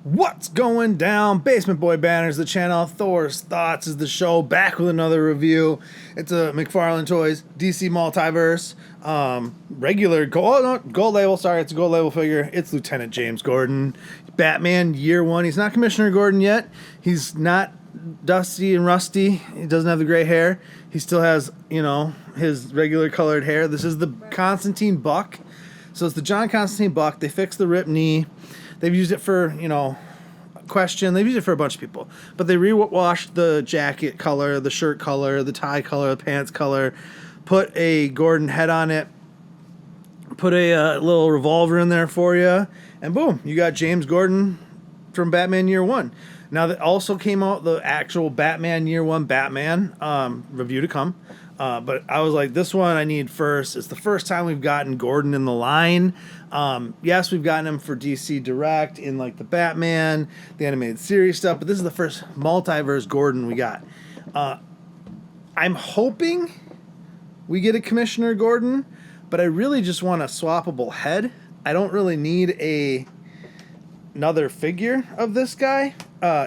What's going down? Basement Boy Banners, the channel. Thor's Thoughts is the show. Back with another review. It's a McFarlane Toys DC Multiverse. Regular gold, gold label. Sorry, it's a gold label figure. It's Lieutenant James Gordon. Batman Year One. He's not Commissioner Gordon yet. He's not dusty and rusty. He doesn't have the gray hair. He still has, his regular colored hair. This is the Constantine Buck. So it's the John Constantine Buck. They fixed the ripped knee. They've used it for, Question. They've used it for a bunch of people. But they rewashed the jacket color, the shirt color, the tie color, the pants color, put a Gordon head on it, put a little revolver in there for you, and boom, you got James Gordon from Batman Year One. Now, that also came out the actual Batman Year One Batman review to come. But I was like, this one I need first. It's the first time we've gotten Gordon in the line. Yes, we've gotten him for DC Direct in like the Batman, the animated series stuff, but this is the first multiverse Gordon we got. I'm hoping we get a Commissioner Gordon, but I really just want a swappable head. I don't really need another figure of this guy.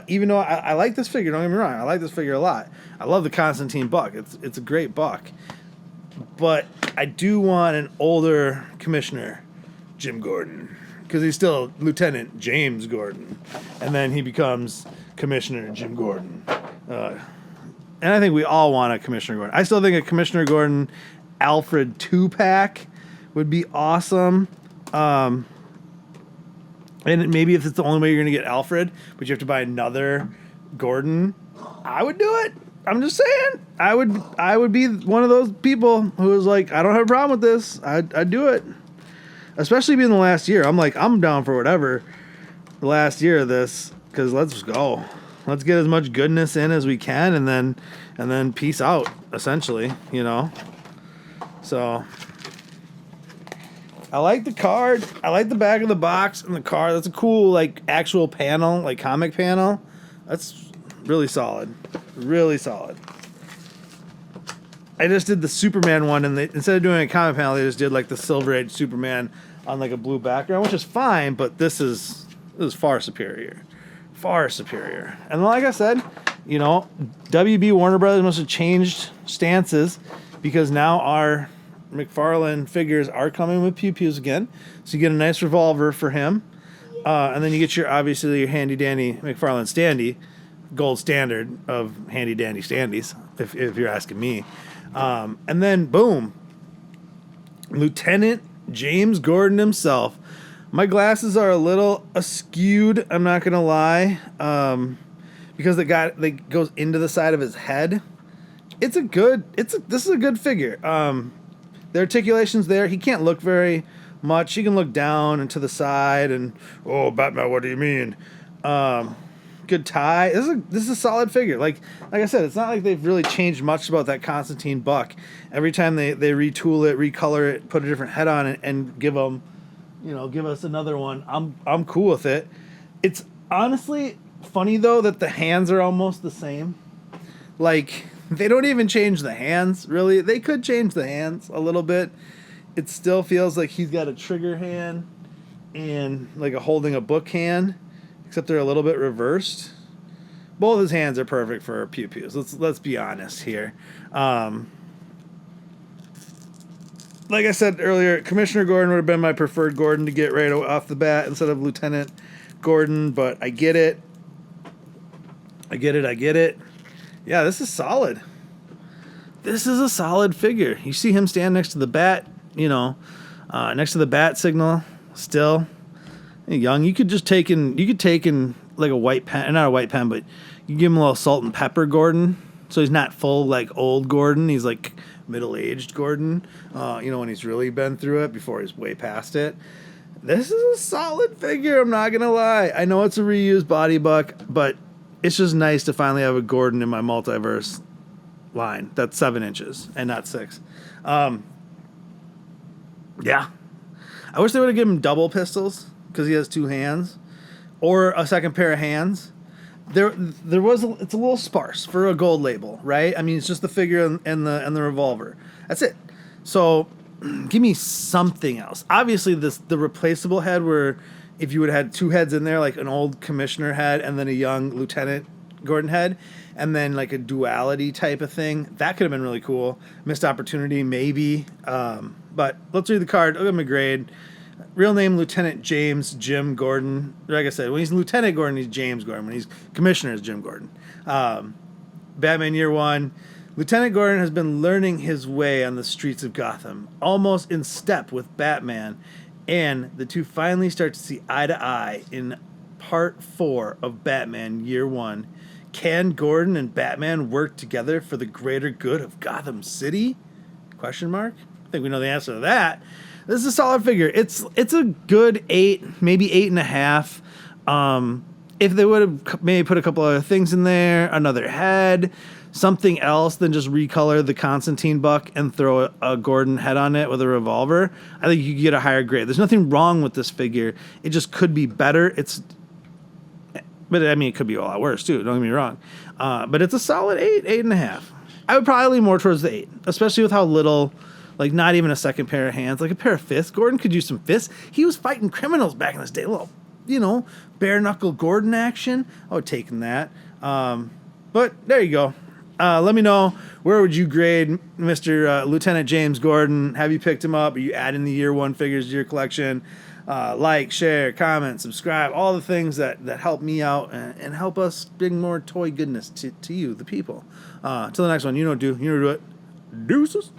Even though I like this figure, don't get me wrong, I like this figure a lot. I love the Constantine Buck. It's a great buck. But I do want an older Commissioner Jim Gordon, because he's still Lieutenant James Gordon, and then he becomes Commissioner Jim Gordon. And I think we all want a Commissioner Gordon. I still think a Commissioner Gordon Alfred 2-pack would be awesome. And maybe if it's the only way you're going to get Alfred, but you have to buy another Gordon, I would do it. I'm just saying. I would be one of those people who was like, I don't have a problem with this. I'd do it. Especially being the last year. I'm down for whatever the last year of this, because let's go. Let's get as much goodness in as we can, and then peace out, essentially, So I like the card. I like the back of the box and the card. That's a cool, actual panel, comic panel. That's really solid. Really solid. I just did the Superman one, and instead of doing a comic panel, they just did, the Silver Age Superman on, a blue background, which is fine, but this is far superior. Far superior. And like I said, WB Warner Brothers must have changed stances, because now our McFarlane figures are coming with pew-pews again. So you get a nice revolver for him. And then you get your handy-dandy McFarlane standee, gold standard of handy-dandy standees, if you're asking me. And then, boom, Lieutenant James Gordon himself. My glasses are a little askewed, I'm not going to lie, because that goes into the side of his head. This is a good figure. The articulation's there. He can't look very much. He can look down and to the side and, oh, Batman, what do you mean? Good tie. This is a solid figure. Like I said, it's not like they've really changed much about that Constantine Buck. Every time they retool it, recolor it, put a different head on it, and give us another one, I'm cool with it. It's honestly funny, though, that the hands are almost the same. They don't even change the hands, really. They could change the hands a little bit. It still feels like he's got a trigger hand and holding a book hand, except they're a little bit reversed. Both his hands are perfect for pew-pews. Let's be honest here. Like I said earlier, Commissioner Gordon would have been my preferred Gordon to get right off the bat instead of Lieutenant Gordon, but I get it. I get it. Yeah, this is solid. This is a solid figure. You see him stand next to the bat, next to the bat signal still. Young, you could take in a white pen, not a white pen, but you give him a little salt and pepper Gordon. So he's not full old Gordon. He's middle-aged Gordon, when he's really been through it before he's way past it. This is a solid figure, I'm not going to lie. I know it's a reused body buck, but it's just nice to finally have a Gordon in my multiverse line. That's 7 inches and not 6. Yeah. I wish they would have given him double pistols, because he has 2 hands, or a second pair of hands. It's a little sparse for a gold label, right? I mean, it's just the figure and the revolver. That's it. So give me something else. Obviously, the replaceable head where if you would have had two heads in there, like an old commissioner head and then a young Lieutenant Gordon head, and then like a duality type of thing. That could have been really cool. Missed opportunity, maybe. But let's read the card. I'll give him a grade. Real name, Lieutenant James Jim Gordon. Like I said, when he's Lieutenant Gordon, he's James Gordon. When he's Commissioner, it's Jim Gordon. Batman Year One. Lieutenant Gordon has been learning his way on the streets of Gotham, almost in step with Batman, and the two finally start to see eye to eye in Part 4 of Batman Year One. Can Gordon and Batman work together for the greater good of Gotham City? Question mark. I think we know the answer to that. This is a solid figure. It's a good 8, maybe 8.5. If they would have maybe put a couple other things in there, another head, something else than just recolor the Constantine buck and throw a Gordon head on it with a revolver, I think you could get a higher grade. There's nothing wrong with this figure. It just could be better. But I mean, it could be a lot worse too. Don't get me wrong. But it's a solid 8, 8.5. I would probably lean more towards the 8, especially with how little, like not even a second pair of hands, like a pair of fists. Gordon could use some fists. He was fighting criminals back in this day. A little, bare knuckle Gordon action. I would take that. But there you go. Let me know, where would you grade Mr. Lieutenant James Gordon? Have you picked him up? Are you adding the Year One figures to your collection? Like, share, comment, subscribe, all the things that help me out and help us bring more toy goodness to you, the people. Till the next one, do it. Deuces.